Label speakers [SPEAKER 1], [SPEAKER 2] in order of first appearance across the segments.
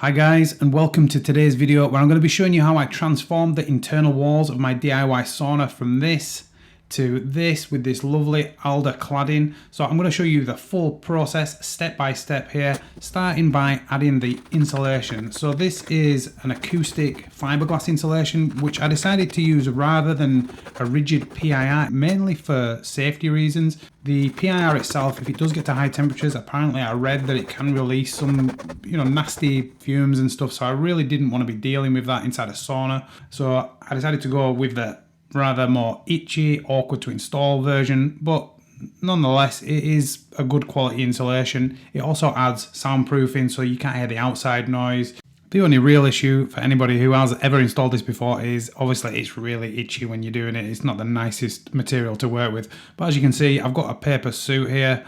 [SPEAKER 1] Hi guys, and welcome to today's video where I'm going to be showing you how I transformed the internal walls of my DIY sauna from this to this with this lovely Alder cladding. So I'm going to show you the full process step by step here, starting by adding the insulation. So this is an acoustic fiberglass insulation which I decided to use rather than a rigid PIR, mainly for safety reasons. The PIR itself, if it does get to high temperatures, apparently I read that it can release some, nasty fumes and stuff. So I really didn't want to be dealing with that inside a sauna. So I decided to go with the rather more itchy, awkward to install version, but nonetheless it is a good quality insulation. It also adds soundproofing so you can't hear the outside noise. The only real issue for anybody who has ever installed this before is obviously it's really itchy when you're doing it. It's not the nicest material to work with, but as you can see I've got a paper suit here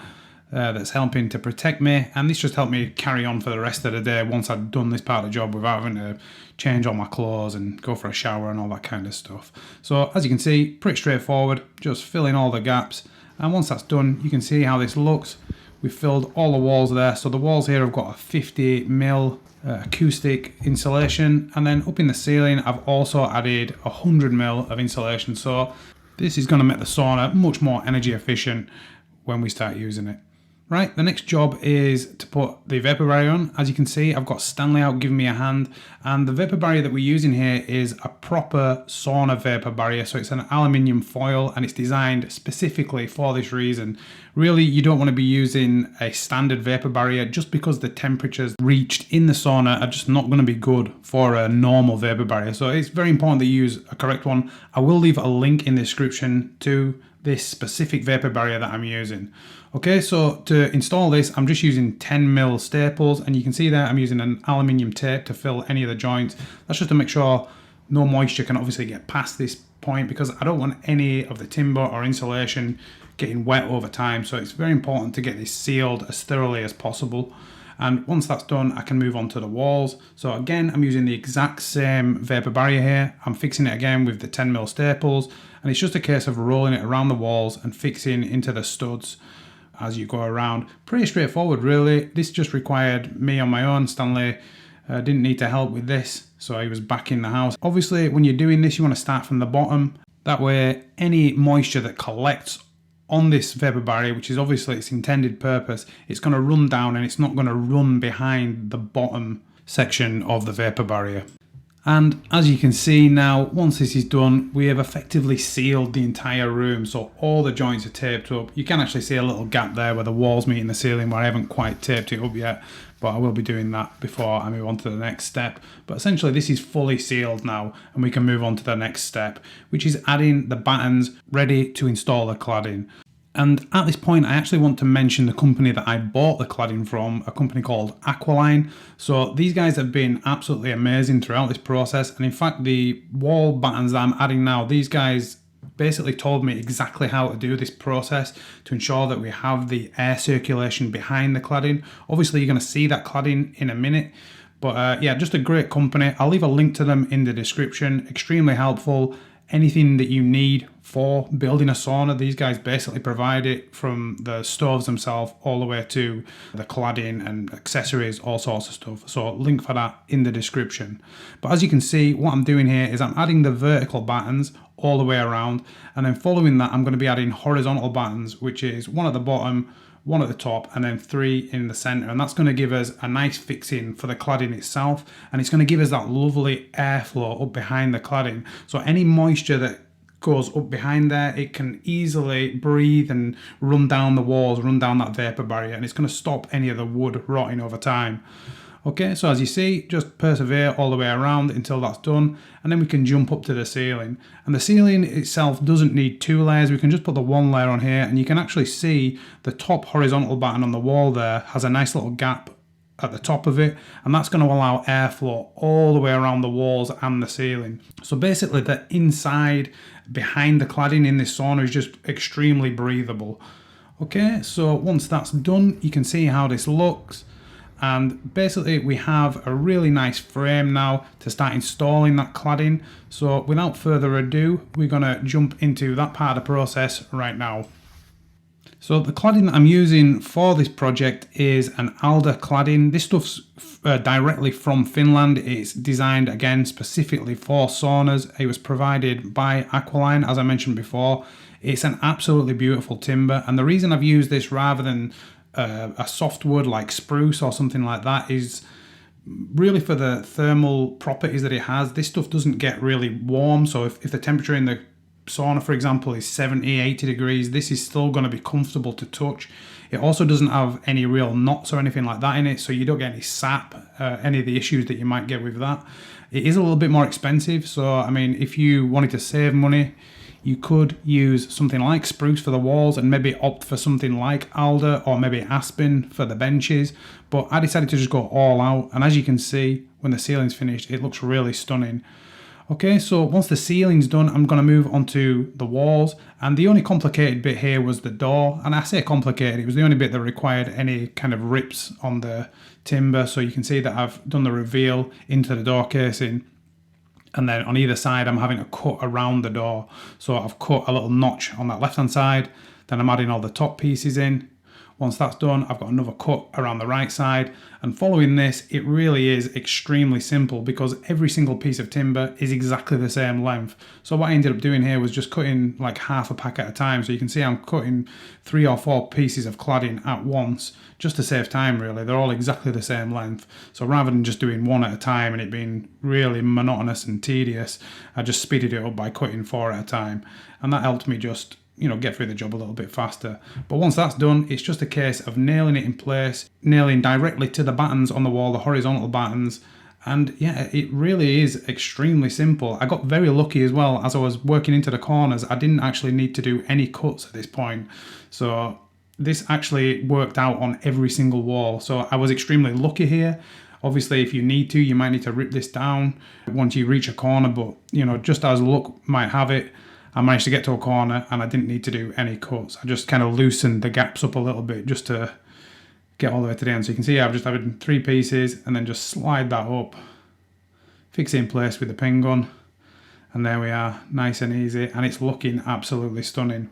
[SPEAKER 1] that's helping to protect me, and this just helped me carry on for the rest of the day once I'd done this part of the job without having to change all my clothes and go for a shower and all that kind of stuff. So as you can see, pretty straightforward, just fill in all the gaps, and once that's done you can see how this looks. We've filled all the walls there, so the walls here have got a 50mm acoustic insulation, and then up in the ceiling I've also added 100mm of insulation, so this is going to make the sauna much more energy efficient when we start using it. Right, the next job is to put the vapour barrier on. As you can see, I've got Stanley out giving me a hand, and the vapour barrier that we're using here is a proper sauna vapour barrier. So it's an aluminium foil and it's designed specifically for this reason. Really, you don't want to be using a standard vapour barrier just because the temperatures reached in the sauna are just not going to be good for a normal vapour barrier. So it's very important that you use a correct one. I will leave a link in the description to this specific vapour barrier that I'm using. Okay, so to install this, I'm just using 10mm staples, and you can see there I'm using an aluminium tape to fill any of the joints. That's just to make sure no moisture can obviously get past this point, because I don't want any of the timber or insulation getting wet over time. So it's very important to get this sealed as thoroughly as possible. And once that's done, I can move on to the walls. So again, I'm using the exact same vapour barrier here. I'm fixing it again with the 10mm staples, and it's just a case of rolling it around the walls and fixing into the studs as you go around. Pretty straightforward really. This just required me on my own. Stanley didn't need to help with this, so he was back in the house. Obviously when you're doing this you want to start from the bottom. That way any moisture that collects on this vapour barrier, which is obviously its intended purpose, it's going to run down and it's not going to run behind the bottom section of the vapour barrier. And as you can see now, once this is done, we have effectively sealed the entire room. So all the joints are taped up. You can actually see a little gap there where the walls meet in the ceiling where I haven't quite taped it up yet, but I will be doing that before I move on to the next step. But essentially this is fully sealed now, and we can move on to the next step, which is adding the battens ready to install the cladding. And at this point, I actually want to mention the company that I bought the cladding from, a company called Aqualine. So these guys have been absolutely amazing throughout this process. And in fact, the wall battens that I'm adding now, these guys basically told me exactly how to do this process to ensure that we have the air circulation behind the cladding. Obviously, you're going to see that cladding in a minute. But yeah, just a great company. I'll leave a link to them in the description. Extremely helpful. Anything that you need for building a sauna, these guys basically provide it, from the stoves themselves all the way to the cladding and accessories, all sorts of stuff. So link for that in the description. But as you can see, what I'm doing here is I'm adding the vertical battens all the way around, and then following that I'm going to be adding horizontal battens, which is one at the bottom, one at the top, and then 3 in the center, and that's going to give us a nice fixing for the cladding itself, and it's going to give us that lovely airflow up behind the cladding. So any moisture that goes up behind there, it can easily breathe and run down the walls, run down that vapor barrier, and it's going to stop any of the wood rotting over time. Okay, so as you see, just persevere all the way around until that's done, and then we can jump up to the ceiling. And the ceiling itself doesn't need 2 layers, we can just put the 1 layer on here, and you can actually see the top horizontal batten on the wall there has a nice little gap at the top of it, and that's going to allow airflow all the way around the walls and the ceiling. So basically the inside behind the cladding in this sauna is just extremely breathable. Okay, so once that's done, you can see how this looks. And basically we have a really nice frame now to start installing that cladding. So without further ado, we're going to jump into that part of the process right now. So the cladding that I'm using for this project is an Alder cladding. This stuff's directly from Finland. It's designed again specifically for saunas. It was provided by Aqualine, as I mentioned before. It's an absolutely beautiful timber, and the reason I've used this rather than a softwood like spruce or something like that is really for the thermal properties that it has. This stuff doesn't get really warm, so if the temperature in the sauna, for example, is 70-80 degrees, this is still going to be comfortable to touch. It also doesn't have any real knots or anything like that in it, so you don't get any sap, any of the issues that you might get with that. It is a little bit more expensive, so I mean, if you wanted to save money, you could use something like spruce for the walls and maybe opt for something like alder or maybe aspen for the benches. But I decided to just go all out, and as you can see, when the ceiling's finished, it looks really stunning. Okay, so once the ceiling's done, I'm going to move on to the walls, and the only complicated bit here was the door. And I say complicated, it was the only bit that required any kind of rips on the timber. So you can see that I've done the reveal into the door casing, and then on either side I'm having to cut around the door. So I've cut a little notch on that left hand side, then I'm adding all the top pieces in. Once that's done, I've got another cut around the right side, and following this, it really is extremely simple because every single piece of timber is exactly the same length. So what I ended up doing here was just cutting like half a pack at a time. So you can see I'm cutting 3 or 4 pieces of cladding at once just to save time really. They're all exactly the same length. So rather than just doing one at a time and it being really monotonous and tedious, I just speeded it up by cutting 4 at a time. And that helped me just, you know, get through the job a little bit faster. But once that's done, it's just a case of nailing it in place, nailing directly to the battens on the wall, the horizontal battens. And yeah, it really is extremely simple. I got very lucky as well. As I was working into the corners, I didn't actually need to do any cuts at this point. So this actually worked out on every single wall. So I was extremely lucky here. Obviously, if you need to, you might need to rip this down once you reach a corner. But, you know, just as luck might have it, I managed to get to a corner and I didn't need to do any cuts. I just kind of loosened the gaps up a little bit just to get all the way to the end. So you can see I've just added 3 pieces and then just slide that up, fix it in place with the pin gun, and there we are, nice and easy, and it's looking absolutely stunning.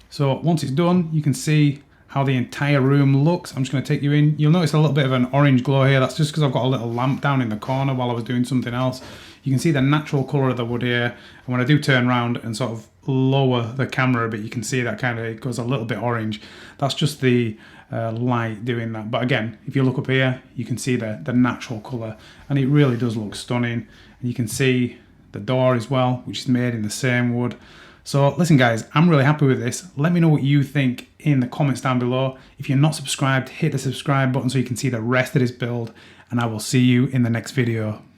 [SPEAKER 1] So once it's done, you can see how the entire room looks. I'm just going to take you in. You'll notice a little bit of an orange glow here. That's just because I've got a little lamp down in the corner while I was doing something else. You can see the natural colour of the wood here, and when I do turn around and sort of lower the camera a bit, you can see that kind of, it goes a little bit orange. That's just the light doing that. But again, if you look up here, you can see the natural colour, and it really does look stunning. And you can see the door as well, which is made in the same wood. So listen guys, I'm really happy with this. Let me know what you think in the comments down below. If you're not subscribed, hit the subscribe button so you can see the rest of this build, and I will see you in the next video.